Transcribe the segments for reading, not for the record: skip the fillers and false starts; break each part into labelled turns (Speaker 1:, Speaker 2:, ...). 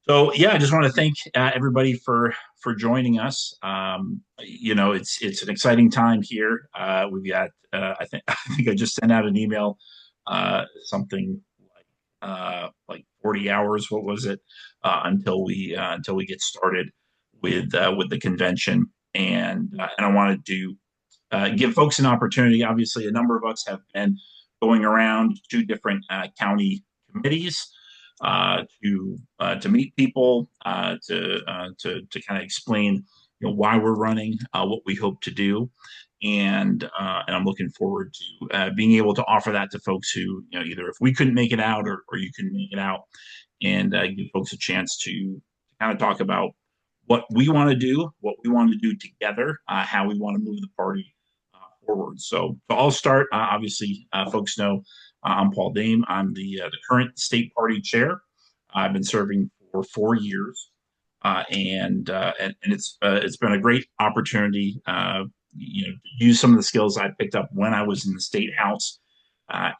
Speaker 1: So yeah, I just want to thank everybody for joining us. It's an exciting time here. We've got I think I just sent out an email, something like 40 hours. What was it until we get started with the convention? And I wanted to give folks an opportunity. Obviously, a number of us have been going around to different county committees to meet people, to kind of explain why we're running, what we hope to do, and I'm looking forward to being able to offer that to folks who either if we couldn't make it out or you couldn't make it out, and give folks a chance to kind of talk about what we want to do, what we want to do together, how we want to move the party forward. So I'll start. Obviously, folks know I'm Paul Dame. I'm the current state party chair. I've been serving for 4 years, and it's been a great opportunity. To use some of the skills I picked up when I was in the state house,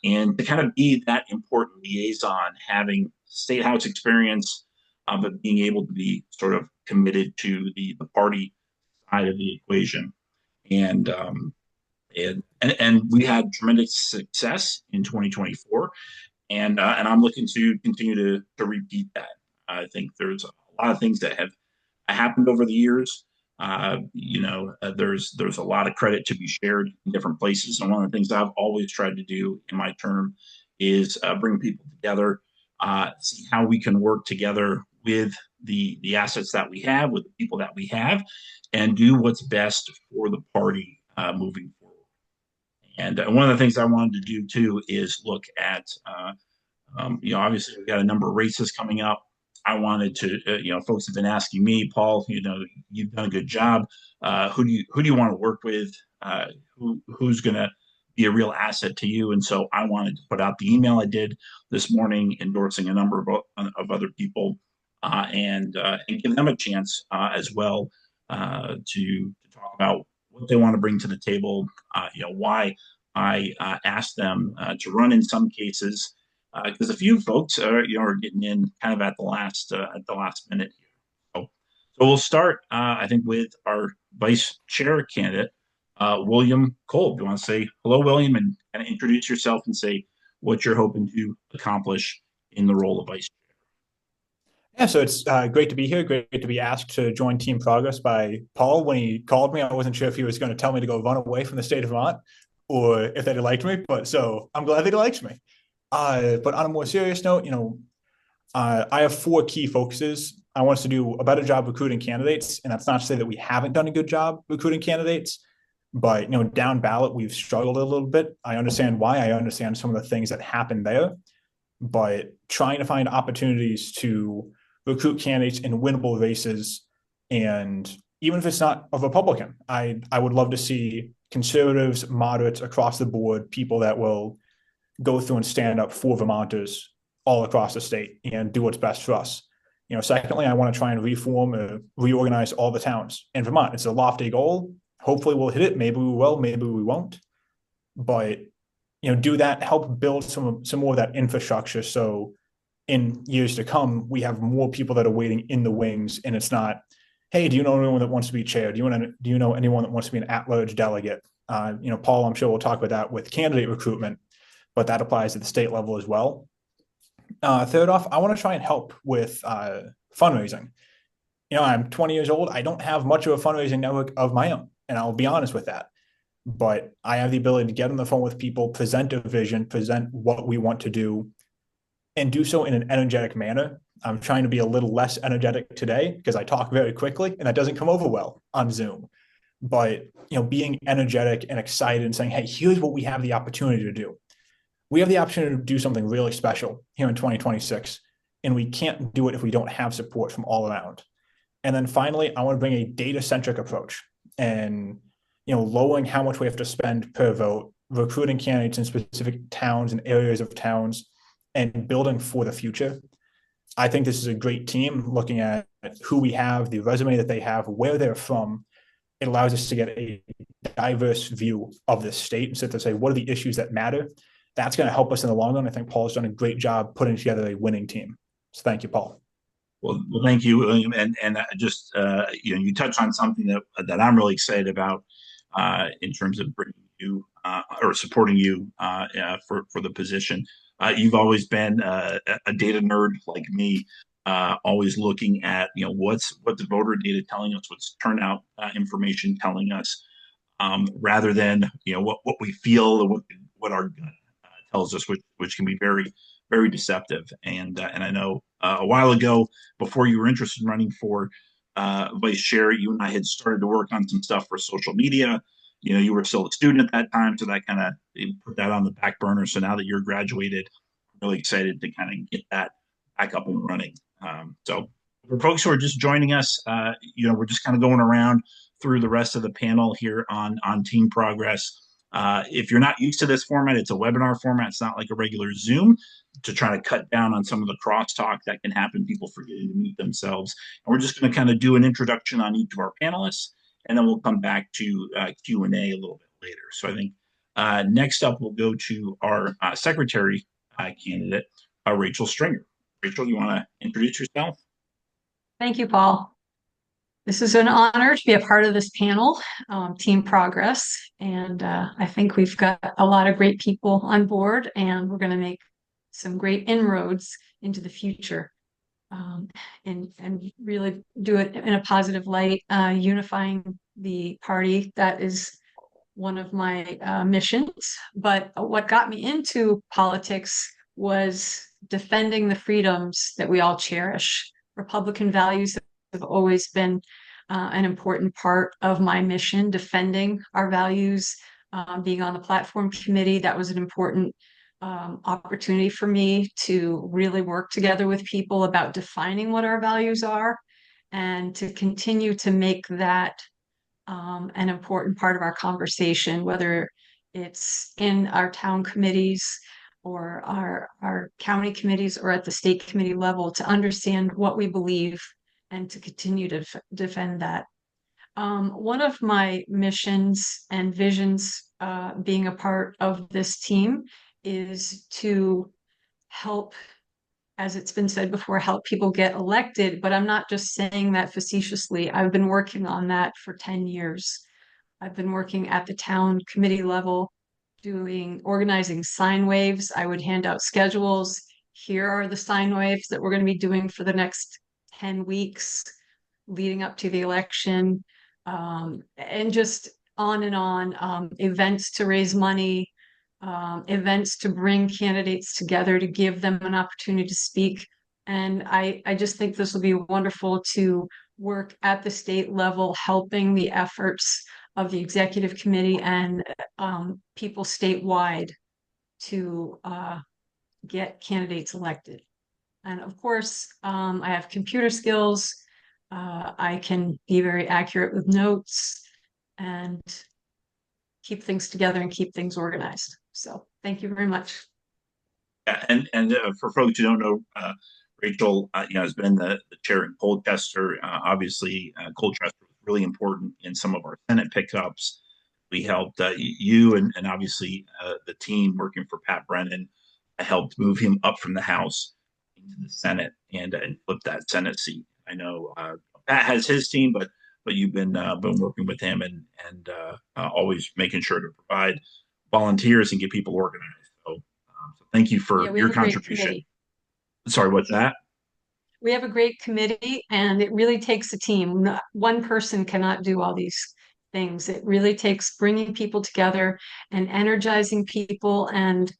Speaker 1: and to kind of be that important liaison, having state house experience, but being able to be sort of committed to the party side of the equation. And and we had tremendous success in 2024, and I'm looking to continue to repeat that. I think there's a lot of things that have happened over the years. There's a lot of credit to be shared in different places, and one of the things I've always tried to do in my term is bring people together, see how we can work together with the assets that we have, with the people that we have, and do what's best for the party moving forward. And one of the things I wanted to do too is look at, obviously we've got a number of races coming up. I wanted to, folks have been asking me, Paul, you've done a good job. Who do you want to work with? Who's going to be a real asset to you? And so I wanted to put out the email I did this morning, endorsing a number of other people, and give them a chance as well to talk about what they want to bring to the table. Why I asked them to run in some cases, because a few folks are getting in kind of at the last minute here. So we'll start, I think, with our vice chair candidate, William Kolb. You want to say hello, William, and kind of introduce yourself and say what you're hoping to accomplish in the role of vice chair.
Speaker 2: Yeah, so it's great to be here. Great to be asked to join Team Progress by Paul. When he called me, I wasn't sure if he was going to tell me to go run away from the state of Vermont or if they liked me. But so I'm glad they liked me. But on a more serious note, I have four key focuses. I want us to do a better job recruiting candidates, and that's not to say that we haven't done a good job recruiting candidates. But down ballot, we've struggled a little bit. I understand why. I understand some of the things that happened there, but trying to find opportunities to recruit candidates in winnable races. And even if it's not a Republican, I would love to see conservatives, moderates across the board, people that will go through and stand up for Vermonters all across the state and do what's best for us. Secondly, I want to try and reform or reorganize all the towns in Vermont. It's a lofty goal. Hopefully we'll hit it. Maybe we will, maybe we won't. But do that, help build some more of that infrastructure. So in years to come, we have more people that are waiting in the wings, and it's not, hey, do you know anyone that wants to be chair? Do you know anyone that wants to be an at-large delegate? Paul, I'm sure we'll talk about that with candidate recruitment, but that applies at the state level as well. Third off, I want to try and help with fundraising. I'm 20 years old. I don't have much of a fundraising network of my own, and I'll be honest with that. But I have the ability to get on the phone with people, present a vision, present what we want to do, and do so in an energetic manner. I'm trying to be a little less energetic today because I talk very quickly, and that doesn't come over well on Zoom. But being energetic and excited and saying, hey, here's what we have the opportunity to do. We have the opportunity to do something really special here in 2026, and we can't do it if we don't have support from all around. And then finally, I want to bring a data-centric approach and lowering how much we have to spend per vote, recruiting candidates in specific towns and areas of towns, and building for the future. I think this is a great team. Looking at who we have, the resume that they have, where they're from, it allows us to get a diverse view of the state and sit to say, what are the issues that matter? That's going to help us in the long run. I think Paul's done a great job putting together a winning team. So thank you, Paul.
Speaker 1: Well, thank you, William. And just you touched on something that I'm really excited about in terms of bringing you or supporting you for the position. You've always been a data nerd like me, always looking at what's voter data telling us, what's turnout information telling us, rather than what we feel, what our gut tells us, which can be very deceptive. And I know a while ago, before you were interested in running for vice chair, you and I had started to work on some stuff for social media. You were still a student at that time, so that kind of put that on the back burner. So now that you're graduated, I'm really excited to kind of get that back up and running. So for folks who are just joining us, we're just kind of going around through the rest of the panel here on Team Progress. If you're not used to this format, it's a webinar format. It's not like a regular Zoom, to try to cut down on some of the crosstalk that can happen, people forgetting to mute themselves. And we're just going to kind of do an introduction on each of our panelists, and then we'll come back to Q&A a little bit later. So I think next up, we'll go to our secretary candidate, Rachel Stringer. Rachel, you want to introduce yourself?
Speaker 3: Thank you, Paul. This is an honor to be a part of this panel, Team Progress. And I think we've got a lot of great people on board, and we're going to make some great inroads into the future, and really do it in a positive light, unifying the party. That is one of my missions. But what got me into politics was defending the freedoms that we all cherish. Republican values have always been an important part of my mission, defending our values. Being on the platform committee, that was an important opportunity for me to really work together with people about defining what our values are, and to continue to make that an important part of our conversation, whether it's in our town committees or our county committees or at the state committee level, to understand what we believe and to continue to defend that. One of my missions and visions, being a part of this team, is to help, as it's been said before, help people get elected. But I'm not just saying that facetiously. I've been working on that for 10 years. I've been working at the town committee level, organizing sine waves. I would hand out schedules. Here are the sine waves that we're going to be doing for the next 10 weeks leading up to the election, and just on and on. Events to raise money, events to bring candidates together, to give them an opportunity to speak. And I just think this will be wonderful to work at the state level, helping the efforts of the executive committee and people statewide to get candidates elected. And of course, I have computer skills. I can be very accurate with notes and keep things together and keep things organized. So thank you very much.
Speaker 1: Yeah, and for folks who don't know, Rachel, has been the chair in Colchester. Obviously, Colchester was really important in some of our Senate pickups. We helped you and obviously the team working for Pat Brennan helped move him up from the House into the Senate and flip that Senate seat. I know Pat has his team, but you've been working with him and always making sure to provide volunteers and get people organized. So thank you
Speaker 3: Yeah,
Speaker 1: for
Speaker 3: we
Speaker 1: your
Speaker 3: have a great
Speaker 1: contribution.
Speaker 3: committee.
Speaker 1: Sorry, what's that?
Speaker 3: We have a great committee, and it really takes a team. One person cannot do all these things. It really takes bringing people together and energizing people, and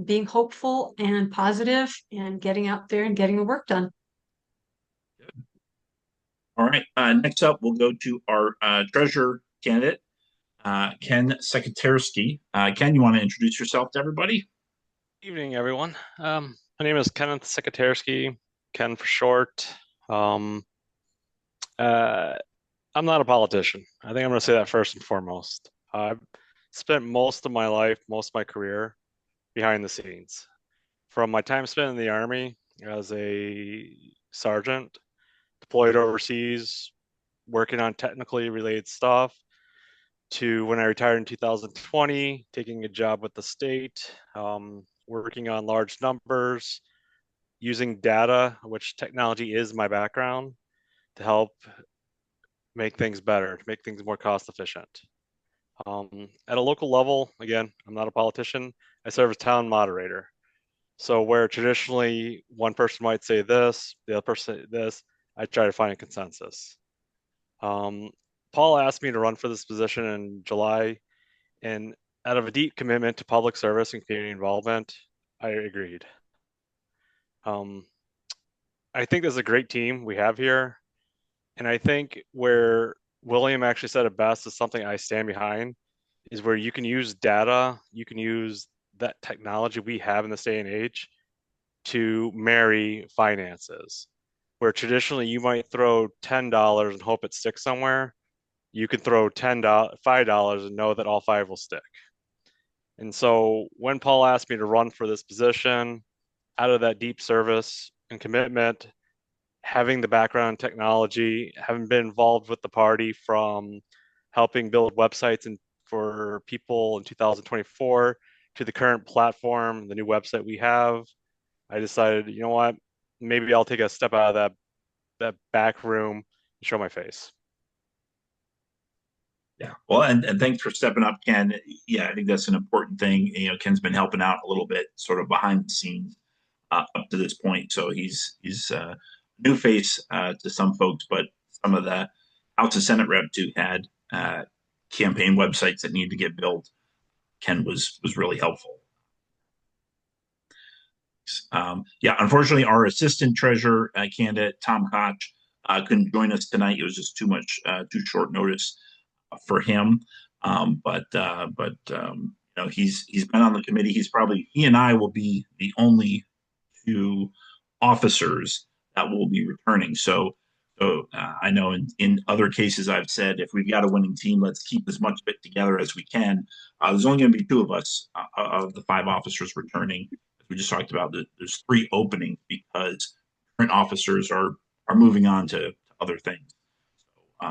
Speaker 3: being hopeful and positive and getting out there and getting the work done.
Speaker 1: All right. Next up, we'll go to our treasurer candidate, Ken Sekuterski. Ken, you want to introduce yourself to everybody?
Speaker 4: Evening, everyone. My name is Kenneth Sekuterski, Ken for short. Um, uh, I'm not a politician. I think I'm going to say that first and foremost. I've spent most of my life, most of my career behind the scenes. From my time spent in the Army as a sergeant, deployed overseas, working on technically related stuff, to when I retired in 2020, taking a job with the state, working on large numbers, using data, which technology is my background, to help make things better, to make things more cost efficient. At a local level, again, I'm not a politician. I serve as town moderator. So where traditionally one person might say this, the other person this, I try to find a consensus. Paul asked me to run for this position in July, and out of a deep commitment to public service and community involvement, I agreed. I think this is a great team we have here. And I think where William actually said it best is something I stand behind, is where you can use data, you can use that technology we have in this day and age to marry finances. Where traditionally you might throw $10 and hope it sticks somewhere, you can throw $5 and know that all five will stick. And so when Paul asked me to run for this position, out of that deep service and commitment, having the background in technology, having been involved with the party from helping build websites and for people in 2024 to the current platform, the new website we have, I decided, you know what, maybe I'll take a step out of that back room and show my face.
Speaker 1: Yeah. Well, and thanks for stepping up, Ken. Yeah, I think that's an important thing. Ken's been helping out a little bit, sort of behind the scenes up to this point. So he's a new face to some folks, but some of the House of Senate reps who had campaign websites that needed to get built, Ken was really helpful. Yeah, unfortunately, our assistant treasurer candidate Tom Koch couldn't join us tonight. It was just too short notice for him. He's been on the committee. He and I will be the only two officers that will be returning. So I know in other cases I've said if we've got a winning team, let's keep as much of it together as we can. There's only going to be two of us of the five officers returning. As we just talked about, there's three openings because current officers are moving on to other things.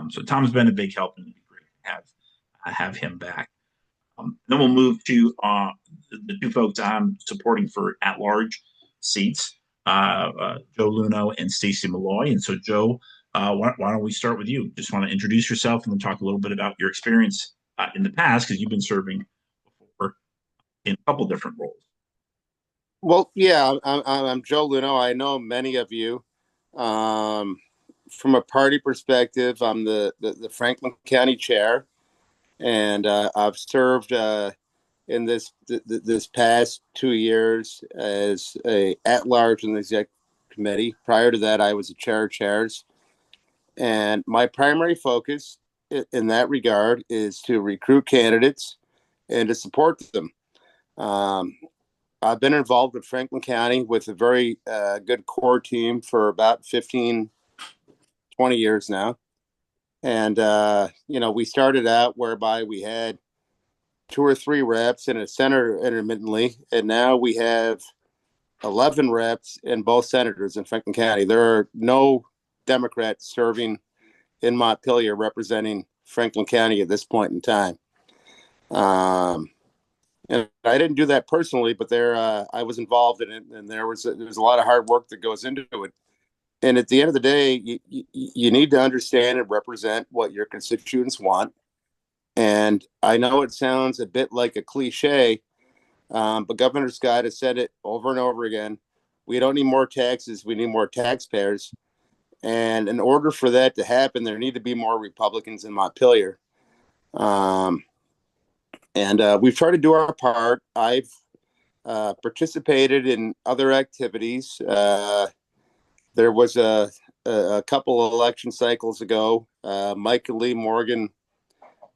Speaker 1: So Tom's been a big help, and it'd be great to have him back. Then we'll move to the two folks I'm supporting for at-large seats, Joe Luneau and Stacey Malloy. And so, Joe, why don't we start with you? Just want to introduce yourself and then talk a little bit about your experience in the past, because you've been serving before in a couple different roles.
Speaker 5: Well, yeah, I'm Joe Luneau. I know many of you. From a party perspective, I'm the Franklin County chair, and I've served in this past 2 years as a at-large in the exec committee. Prior to that, I was a chair of chairs, and my primary focus in that regard is to recruit candidates and to support them. I've been involved with Franklin County with a very good core team for about 15, 20 years now. And, we started out whereby we had 2 or 3 reps and a senator intermittently. And now we have 11 reps and both senators in Franklin County. There are no Democrats serving in Montpelier representing Franklin County at this point in time. And I didn't do that personally, but I was involved in it, and there's a lot of hard work that goes into it. And at the end of the day, you need to understand and represent what your constituents want. And I know it sounds a bit like a cliche, but Governor Scott has said it over and over again. We don't need more taxes. We need more taxpayers. And in order for that to happen, there need to be more Republicans in Montpelier. And we've tried to do our part. I've participated in other activities. There was a couple of election cycles ago. Mike and Lee Morgan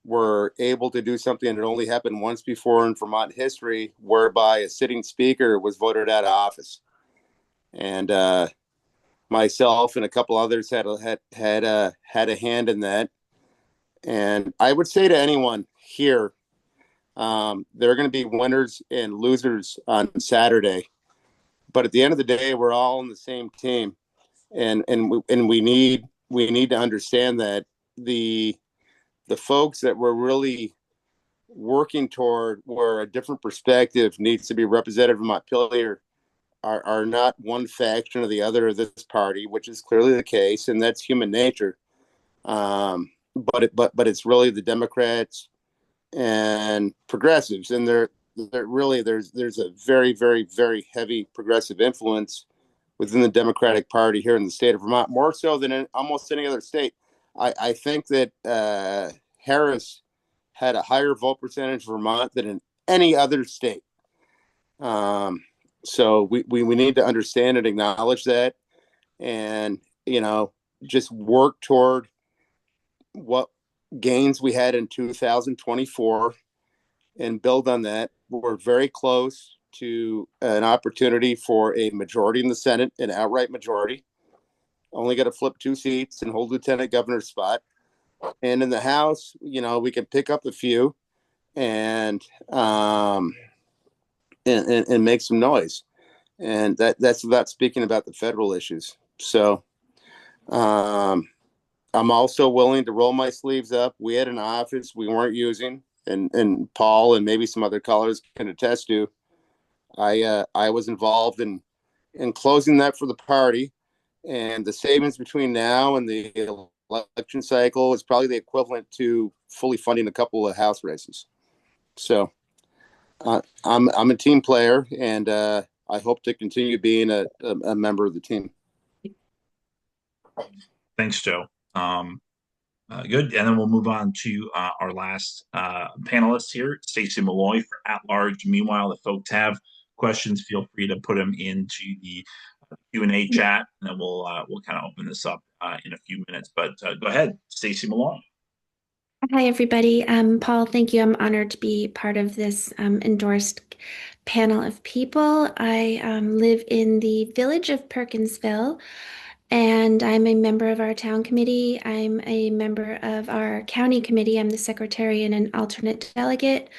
Speaker 5: were able to do something that only happened once before in Vermont history, whereby a sitting speaker was voted out of office. And myself and a couple others had a hand in that. And I would say to anyone here, there are going to be winners and losers on Saturday, but at the end of the day, we're all on the same team, and we need to understand that the folks that we're really working toward, where a different perspective needs to be represented in Montpelier, are not one faction or the other of this party, which is clearly the case, and that's human nature. But it's really the Democrats and progressives, and they're really there's a very, very, very heavy progressive influence within the Democratic Party here in the state of Vermont, more so than in almost any other state. I think that Harris had a higher vote percentage in Vermont than in any other state. So we need to understand and acknowledge that, and just work toward what gains we had in 2024 and build on that. We're very close to an opportunity for a majority in the Senate, an outright majority. Only got to flip 2 seats and hold lieutenant governor's spot. And in the House, we can pick up a few and make some noise. And that's without speaking about the federal issues. So I'm also willing to roll my sleeves up. We had an office we weren't using, and Paul and maybe some other callers can attest to. I was involved in closing that for the party, and the savings between now and the election cycle is probably the equivalent to fully funding a couple of House races. So I'm a team player, and I hope to continue being a member of the team.
Speaker 1: Thanks, Joe. Good. And then we'll move on to our last panelist here, Stacey Malloy for At Large. Meanwhile, if folks have questions, feel free to put them into the Q&A chat, and then we'll kind of open this up in a few minutes. But go ahead, Stacey Malloy.
Speaker 6: Hi, everybody. Paul, thank you. I'm honored to be part of this endorsed panel of people. I live in the village of Perkinsville, and I'm a member of our town committee. I'm a member of our county committee. I'm the secretary and an alternate delegate.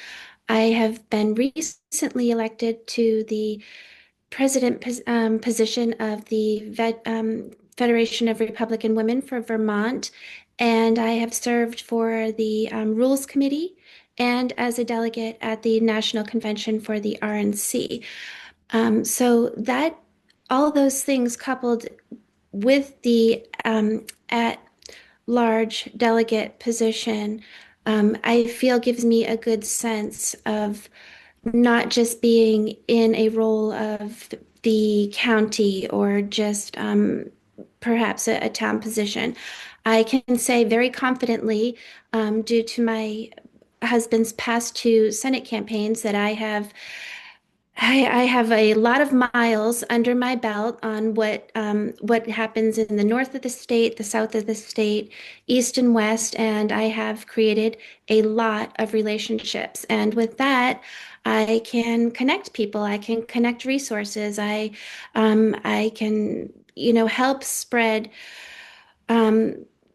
Speaker 6: I have been recently elected to the president position of the Federation of Republican Women for Vermont, and I have served for the Rules Committee and as a delegate at the National Convention for the RNC. So that all those things coupled with the at-large delegate position, I feel gives me a good sense of not just being in a role of the county or just perhaps a town position. I can say very confidently, due to my husband's past 2 Senate campaigns, that I have a lot of miles under my belt on what happens in the north of the state, the south of the state, east and west, and I have created a lot of relationships. And with that, I can connect people. I can connect resources. I can help spread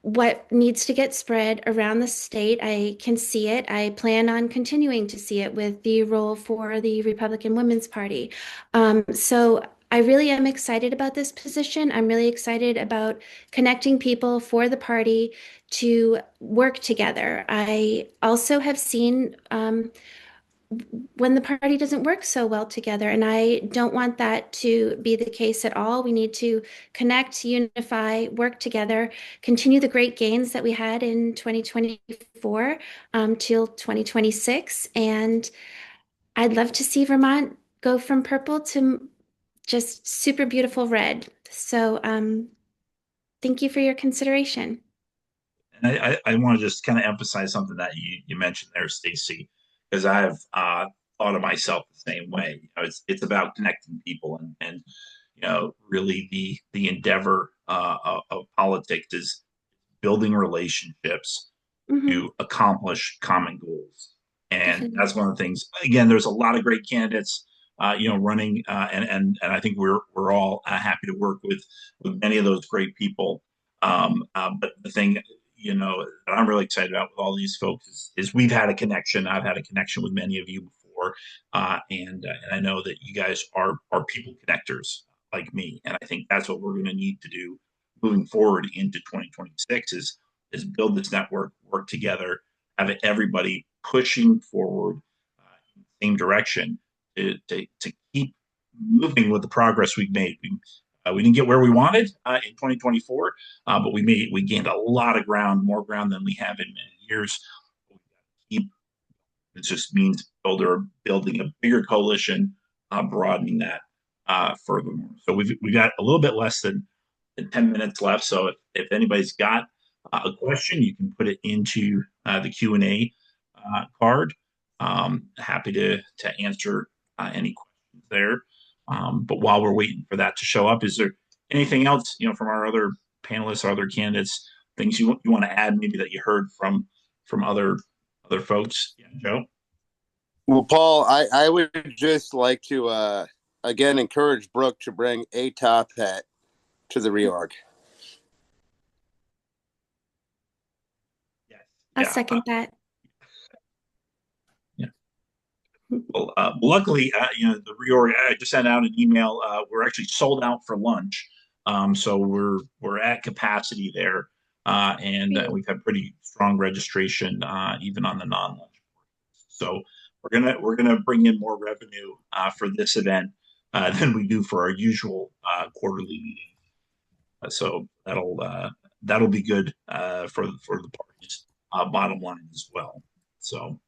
Speaker 6: what needs to get spread around the state. I can see it. I plan on continuing to see it with the role for the Republican Women's Party. So I really am excited about this position. I'm really excited about connecting people for the party to work together. I also have seen when the party doesn't work so well together, and I don't want that to be the case at all. We need to connect, unify, work together, continue the great gains that we had in 2024 till 2026. And I'd love to see Vermont go from purple to just super beautiful red. So thank you for your consideration.
Speaker 1: And I want to just kind of emphasize something that you mentioned there, Stacey, because I've thought of myself the same way. It's about connecting people, and really the endeavor of politics is building relationships to accomplish common goals. And that's one of the things. Again, there's a lot of great candidates, running, and I think we're all happy to work with many of those great people. But the thing, that I'm really excited about with all these folks is we've had a connection. I've had a connection with many of you before, and I know that you guys are people connectors like me, and I think that's what we're going to need to do moving forward into 2026 is build this network, work together, have everybody pushing forward in the same direction to keep moving with the progress we've made. We didn't get where we wanted in 2024, but we gained a lot of ground, more ground than we have in many years. Keep It just means building a bigger coalition, broadening that furthermore. So we got a little bit less than 10 minutes left. So if anybody's got a question, you can put it into the Q&A card. Happy to answer any questions there. But while we're waiting for that to show up, is there anything else, from our other panelists or other candidates, things you want to add, maybe that you heard from other folks? Yeah, Joe?
Speaker 5: Well, Paul, I would just like to again encourage Brooke to bring a top hat to the reorg.
Speaker 1: Yes.
Speaker 6: I'll second that.
Speaker 1: Yeah. Well, luckily, the reorg. I just sent out an email. We're actually sold out for lunch, so we're at capacity there, and we've had pretty strong registration, even on the non-lunch. So we're gonna bring in more revenue for this event than we do for our usual quarterly meeting. So that'll be good for the party's bottom line as well. So,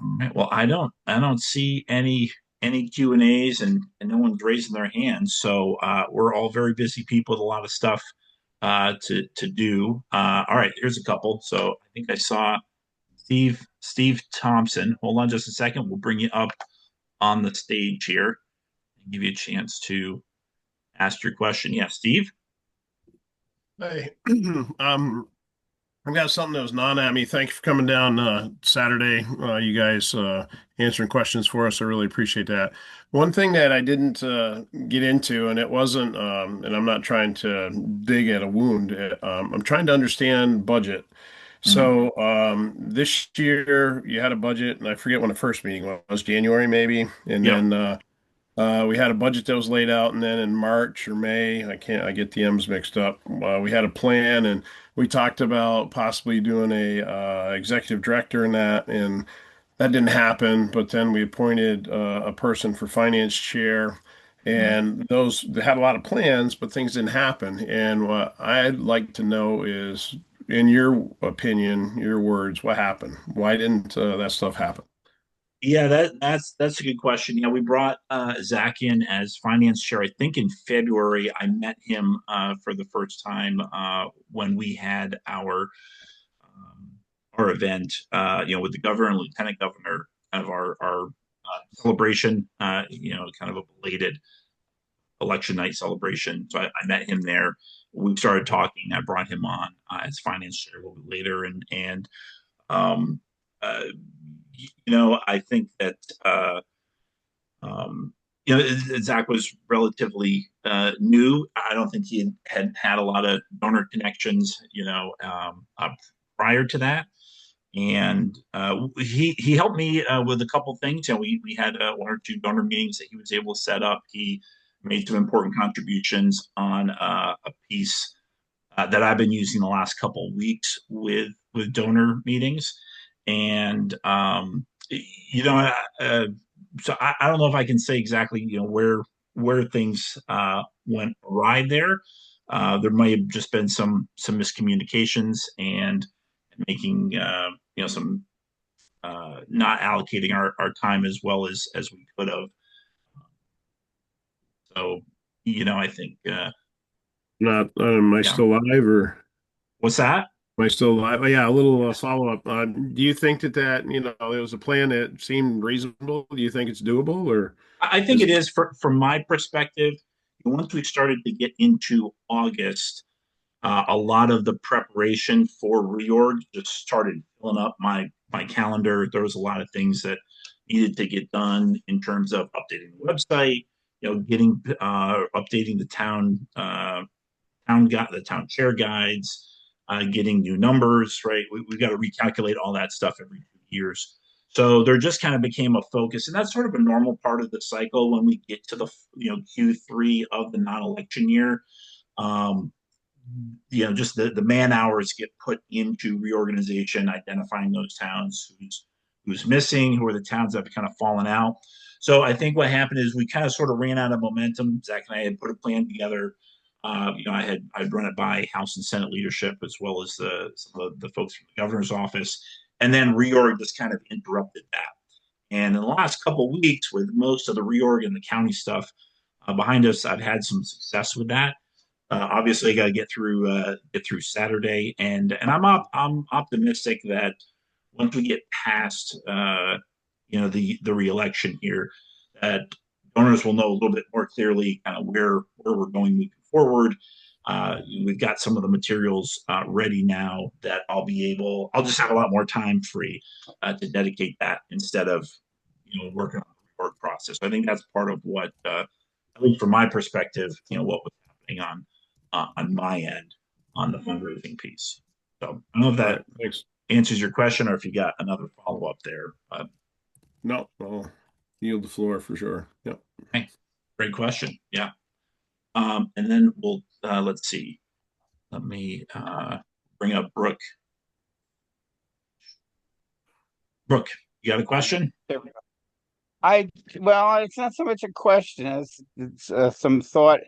Speaker 1: all right. Well, I don't see any Q&As, and no one's raising their hands. So we're all very busy people with a lot of stuff to do. All right, here's a couple. So I think I saw Steve Thompson. Hold on just a second. We'll bring you up on the stage here and give you a chance to ask your question. Yeah, Steve.
Speaker 7: Hey, I've got something that was at me. Thank you for coming down Saturday. You guys answering questions for us. I really appreciate that. One thing that I didn't get into, and it wasn't, and I'm not trying to dig at a wound. I'm trying to understand budget. So this year you had a budget, and I forget when the first meeting was, January maybe, and
Speaker 1: Yep.
Speaker 7: then we had a budget that was laid out, and then in March or May, I get the M's mixed up. We had a plan, and we talked about possibly doing a executive director in that, and that didn't happen. But then we appointed a person for finance chair, and they had a lot of plans, but things didn't happen. And what I'd like to know is, in your opinion, your words, what happened? Why didn't that stuff happen?
Speaker 1: Yeah, that's a good question. Yeah, we brought Zach in as finance chair. I think in February, I met him for the first time when we had our event, with the governor and lieutenant governor, kind of our celebration, kind of a belated election night celebration. So I met him there. We started talking. I brought him on as finance chair a little bit later, and um, uh, I think that Zach was relatively new. I don't think he had a lot of donor connections, prior to that. And he helped me with a couple things. We had one or two donor meetings that he was able to set up. He made some important contributions on a piece that I've been using the last couple of weeks with donor meetings, and so I don't know if I can say exactly where things went awry there. There may have just been some miscommunications and making some not allocating our time as well as we could have. So I think
Speaker 7: Not, am I
Speaker 1: yeah.
Speaker 7: still alive or
Speaker 1: What's that?
Speaker 7: am I still alive? Oh, yeah, a little follow up. Do you think that it was a plan that seemed reasonable? Do you think it's doable, or
Speaker 1: I think it is from my perspective. Once we started to get into August, a lot of the preparation for reorg just started filling up my calendar. There was a lot of things that needed to get done in terms of updating the website, getting updating the the town chair guides, getting new numbers. Right, we've got to recalculate all that stuff every 2 years. So there just kind of became a focus, and that's sort of a normal part of the cycle when we get to the Q3 of the non-election year. Um, just the man hours get put into reorganization, identifying those towns who's missing, who are the towns that have kind of fallen out. So I think what happened is we kind of sort of ran out of momentum. Zach and I had put a plan together. I'd run it by House and Senate leadership as well as the folks from the governor's office, and then reorg just kind of interrupted that. And in the last couple of weeks, with most of the reorg and the county stuff behind us, I've had some success with that. Obviously, I got to get through Saturday, and I'm optimistic that once we get past the reelection here, that donors will know a little bit more clearly kind of where we're going moving forward. We've got some of the materials ready now that I'll just have a lot more time free to dedicate that instead of working on the work process. I think that's part of what, at least from my perspective, what was happening on my end on the fundraising piece. So I don't know if that answers your question or if you got another follow up there.
Speaker 7: No, I'll yield the floor for sure. Yep.
Speaker 1: Okay. Great question. Yeah. And then let's see. Let me bring up Brooke. Brooke, you got a question?
Speaker 8: Well, it's not so much a question as it's some thought.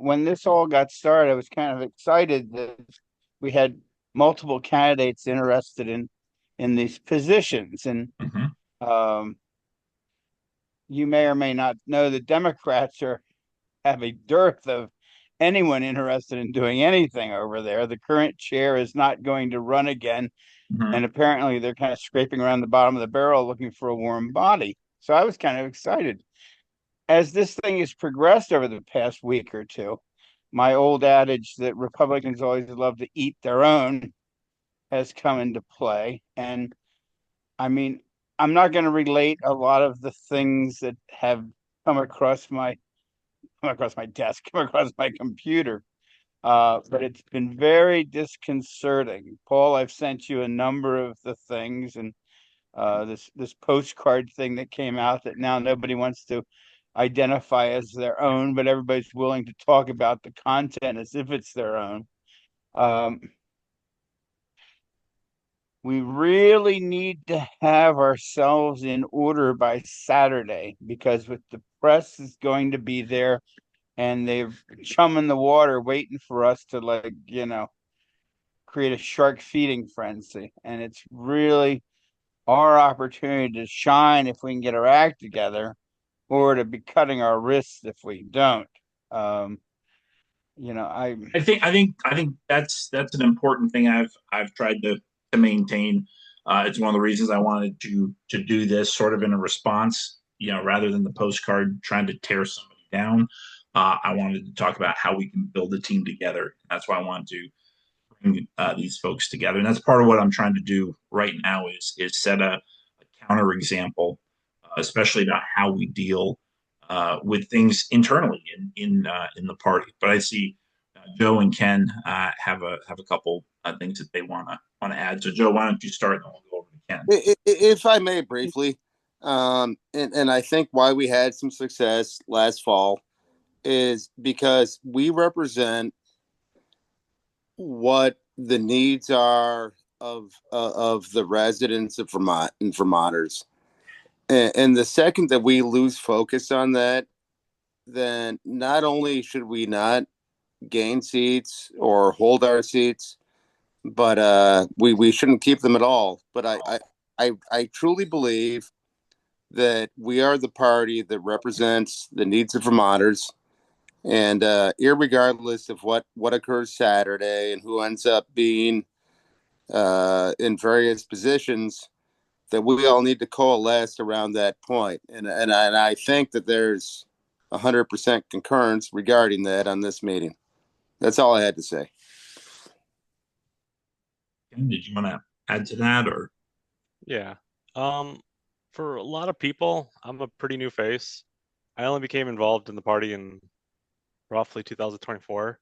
Speaker 8: When this all got started, I was kind of excited that we had multiple candidates interested in these positions, and you may or may not know the Democrats have a dearth of anyone interested in doing anything over there. The current chair is not going to run again. And apparently they're kind of scraping around the bottom of the barrel looking for a warm body. So I was kind of excited. As this thing has progressed over the past week or two, my old adage that Republicans always love to eat their own has come into play. And I mean, I'm not going to relate a lot of the things that have come across my desk, come across my computer. But it's been very disconcerting. Paul, I've sent you a number of the things, and this postcard thing that came out that now nobody wants to identify as their own, but everybody's willing to talk about the content as if it's their own. We really need to have ourselves in order by Saturday, because with the press is going to be there and they're chumming the water waiting for us to create a shark feeding frenzy. And it's really our opportunity to shine if we can get our act together, or to be cutting our wrists if we don't. I
Speaker 1: think that's an important thing I've tried to maintain. It's one of the reasons I wanted to do this sort of in a response, rather than the postcard trying to tear somebody down. I wanted to talk about how we can build a team together. That's why I wanted to bring these folks together, and that's part of what I'm trying to do right now is set a counter example, especially about how we deal with things internally in the party. But I see Joe and Ken have a couple things that they want to add. So Joe, why don't you start, and then we'll go over to Ken.
Speaker 5: If I may briefly, and I think why we had some success last fall is because we represent what the needs are of the residents of Vermont and Vermonters. And the second that we lose focus on that, then not only should we not gain seats or hold our seats, but we shouldn't keep them at all. But I truly believe that we are the party that represents the needs of Vermonters. And irregardless of what occurs Saturday and who ends up being in various positions, that we all need to coalesce around that point. And I think that there's 100% concurrence regarding that on this meeting. That's all I had to say.
Speaker 1: Ken, did you want to add to that, or?
Speaker 4: Yeah. For a lot of people, I'm a pretty new face. I only became involved in the party in roughly 2024.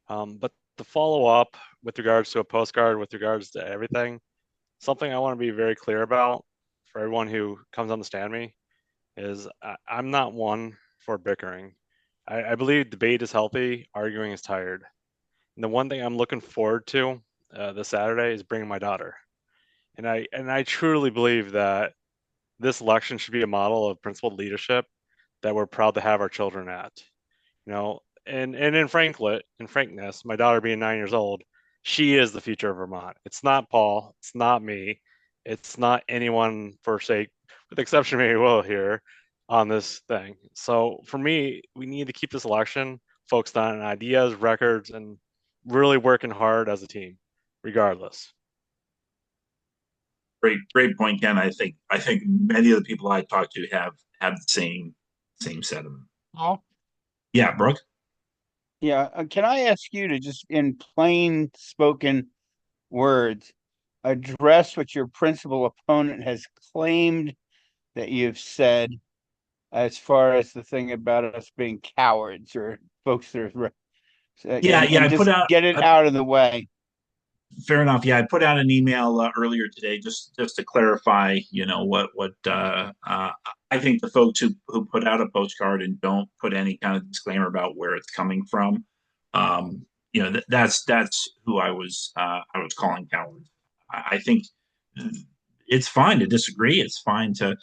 Speaker 4: But the follow up with regards to a postcard, with regards to everything, something I want to be very clear about for everyone who comes on the stand me is I'm not one for bickering. I believe debate is healthy, arguing is tired. And the one thing I'm looking forward to this Saturday is bringing my daughter. And I truly believe that this election should be a model of principled leadership that we're proud to have our children at. And in frankness, my daughter being 9 years old, she is the future of Vermont. It's not Paul. It's not me. It's not anyone for sake, with the exception of maybe Will here on this thing. So for me, we need to keep this election focused on ideas, records, and really working hard as a team, regardless.
Speaker 1: Great point, Ken. I think many of the people I talk to have the same sentiment.
Speaker 8: Oh,
Speaker 1: Yeah, Brooke.
Speaker 8: yeah. Can I ask you to just, in plain spoken words, address what your principal opponent has claimed that you've said, as far as the thing about us being cowards or folks that are,
Speaker 1: Yeah.
Speaker 8: and just get it out of the way.
Speaker 1: Fair enough. Yeah, I put out an email earlier today just to clarify, what I think the folks who put out a postcard and don't put any kind of disclaimer about where it's coming from, that's who I was calling cowards. I think it's fine to disagree. It's fine to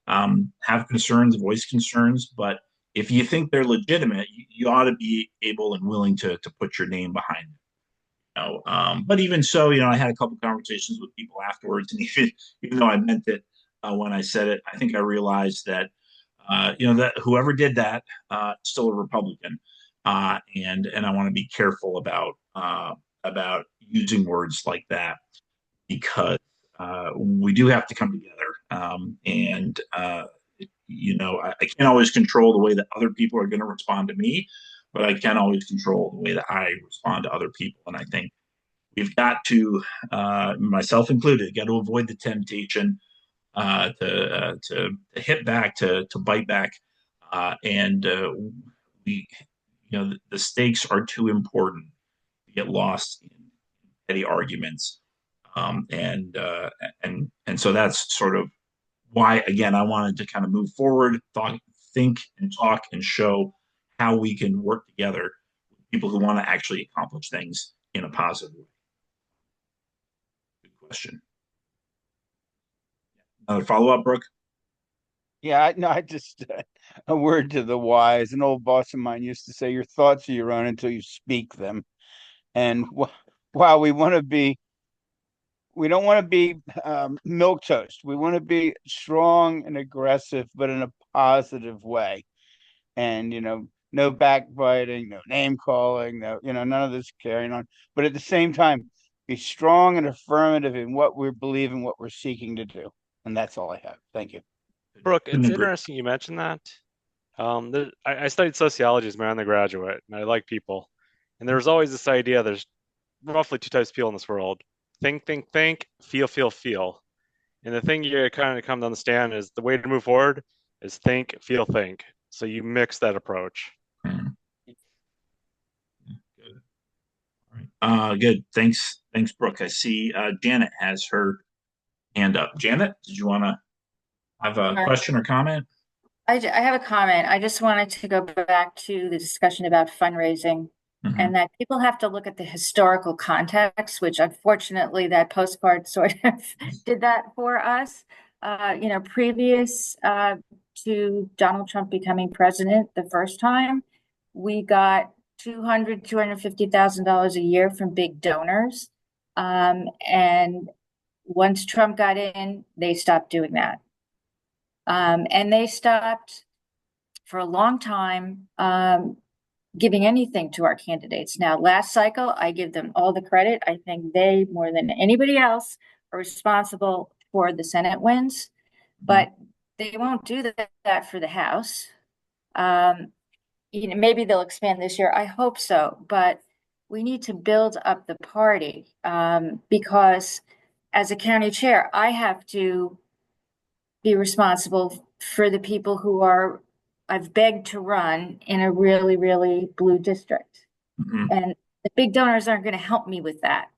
Speaker 1: have concerns, voice concerns, but if you think they're legitimate, you ought to be able and willing to put your name behind it. But even so, I had a couple conversations with people afterwards, and even though I meant it when I said it, I think I realized that that whoever did that still a Republican, and I want to be careful about using words like that because we do have to come together, and I can't always control the way that other people are going to respond to me, but I can always control the way that I respond to other people. And I think we've got to, myself included, got to avoid the temptation to hit back, to bite back, and we, the stakes are too important to get lost in petty arguments, and so that's sort of why, again, I wanted to kind of move forward, think, and talk, and show how we can work together with people who want to actually accomplish things in a positive way. Good question. Another follow up, Brooke?
Speaker 8: Yeah, no, I just a word to the wise. An old boss of mine used to say, "Your thoughts are your own until you speak them." And while we don't want to be milk toast. We want to be strong and aggressive, but in a positive way. And no backbiting, no name calling, no none of this carrying on. But at the same time, be strong and affirmative in what we believe and what we're seeking to do. And that's all I have. Thank you.
Speaker 4: Brooke, it's interesting you mentioned that. I studied sociology as my undergraduate, and I like people. And there was always this idea there's roughly two types of people in this world: think, feel. And the thing you kind of come to understand is the way to move forward is think, feel, think. So you mix that approach.
Speaker 1: Good. All right. Good. Thanks, Brooke. I see Janet has her hand up. Janet, did you want to have a question or comment?
Speaker 9: I have a comment. I just wanted to go back to the discussion about fundraising, and that people have to look at the historical context, which unfortunately that postcard sort of did that for us. Previous to Donald Trump becoming president the first time, we got $250,000 a year from big donors. And once Trump got in, they stopped doing that. And they stopped for a long time giving anything to our candidates. Now, last cycle, I give them all the credit. I think they, more than anybody else, are responsible for the Senate wins, but they won't do that for the House. Maybe they'll expand this year. I hope so, but we need to build up the party because as a county chair, I have to be responsible for the people who I've begged to run in a really, really blue district. And the big donors aren't going to help me with that.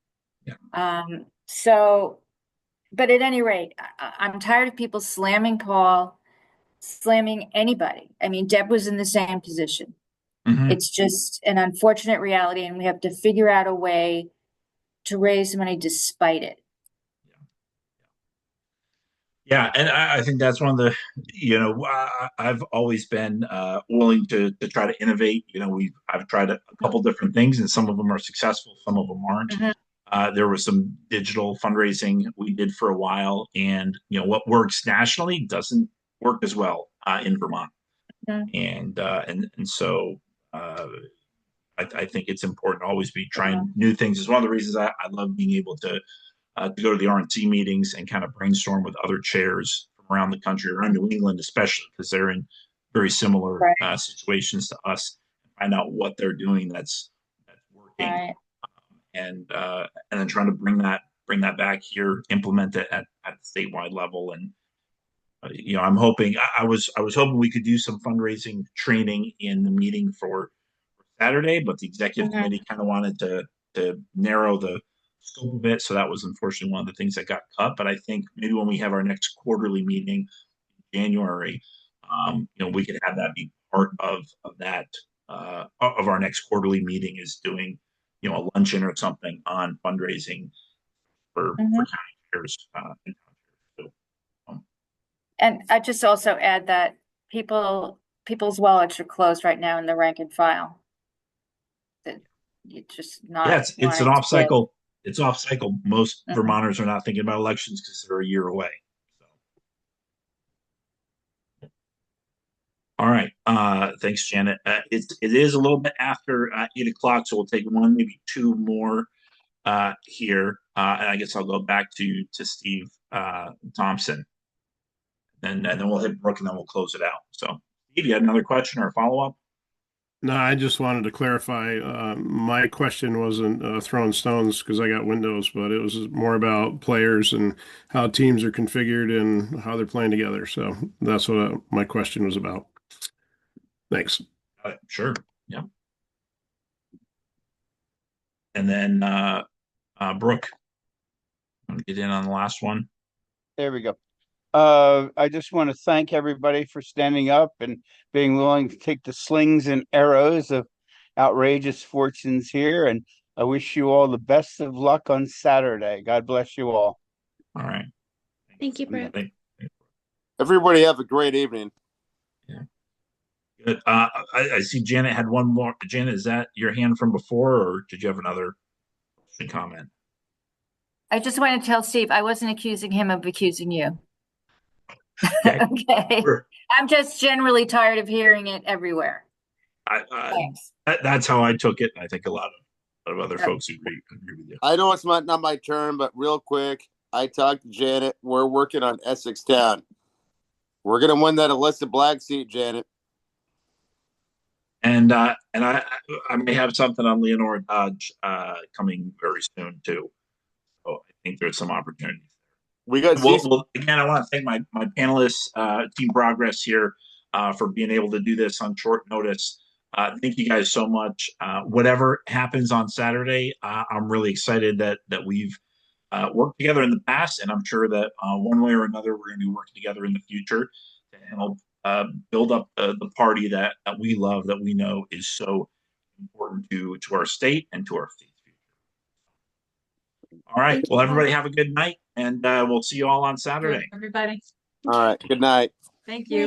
Speaker 9: Yeah. But at any rate, I'm tired of people slamming Paul, slamming anybody. I mean, Deb was in the same position. It's just an unfortunate reality, and we have to figure out a way to raise money despite it.
Speaker 1: Yeah, and I think that's one of the, I've always been willing to try to innovate. I've tried a couple different things, and some of them are successful, some of them aren't.
Speaker 9: Mhm.
Speaker 1: There was some digital fundraising we did for a while, and what works nationally doesn't work as well in Vermont,
Speaker 9: Mhm.
Speaker 1: and so I think it's important to always be trying new things. It's one of the reasons I love being able to go to the RNC meetings and kind of brainstorm with other chairs from around the country, around New England, especially because they're in very similar
Speaker 9: Right,
Speaker 1: situations to us, and find out what they're doing that's working,
Speaker 9: right.
Speaker 1: and then trying to bring that back here, implement it at the statewide level. And I'm hoping I was hoping we could do some fundraising training in the meeting for Saturday, but the executive
Speaker 9: Mhm.
Speaker 1: committee kind of wanted to narrow the scope of it. So that was unfortunately one of the things that got cut. But I think maybe when we have our next quarterly meeting in January, we could have that be part of that of our next quarterly meeting is doing, a luncheon or something on fundraising for
Speaker 9: Mhm.
Speaker 1: county chairs. So, um,
Speaker 9: And I just also add that people's wallets are closed right now in the rank and file. That you're just
Speaker 1: yeah,
Speaker 9: not
Speaker 1: it's an
Speaker 9: wanting to
Speaker 1: off
Speaker 9: give.
Speaker 1: cycle. It's off cycle. Most
Speaker 9: Mhm.
Speaker 1: Vermonters are not thinking about elections because they're a year away. So. All right. Thanks, Janet. It is a little bit after 8 o'clock, so we'll take one, maybe two more here, and I guess I'll go back to Steve Thompson, and then we'll hit Brooke, and then we'll close it out. So, Steve, you had another question or a follow up?
Speaker 7: No, I just wanted to clarify. My question wasn't throwing stones because I got windows, but it was more about players and how teams are configured and how they're playing together. So that's what my question was about. Thanks.
Speaker 1: Sure. Yeah. And then Brooke, I'm gonna get in on the last one.
Speaker 8: There we go. I just want to thank everybody for standing up and being willing to take the slings and arrows of outrageous fortunes here. And I wish you all the best of luck on Saturday. God bless you all.
Speaker 1: All right.
Speaker 6: Thank you,
Speaker 1: Yeah,
Speaker 6: Brooke.
Speaker 5: Everybody have a great evening.
Speaker 1: yeah. Good. I see Janet had one more. Janet, is that your hand from before, or did you have another comment?
Speaker 9: I just want to tell Steve, I wasn't accusing him of accusing you.
Speaker 1: Okay.
Speaker 9: Okay.
Speaker 1: Sure.
Speaker 9: I'm just generally tired of hearing it everywhere. Thanks.
Speaker 1: That's how I took it, and I think a lot of other
Speaker 9: Yep.
Speaker 1: folks agree with you.
Speaker 5: I know it's not my turn, but real quick, I talked to Janet. We're working on Essex Town. We're gonna win that Alyssa Black seat, Janet.
Speaker 1: And I may have something on Leonora Dodge coming very soon too. So I think there's some opportunities.
Speaker 5: We got
Speaker 1: Well, again, I want to thank my panelists, Team Progress here, for being able to do this on short notice. Thank you guys so much. Whatever happens on Saturday, I'm really excited that we've worked together in the past, and I'm sure that one way or another we're going to be working together in the future to help build up the party that we love, that we know is so important to our state and to our state's future. All right.
Speaker 6: Thank you,
Speaker 1: Well,
Speaker 6: Paul.
Speaker 1: everybody have a good night, and we'll see you all on Saturday.
Speaker 3: Everybody.
Speaker 5: All right. Good night.
Speaker 3: Thank you.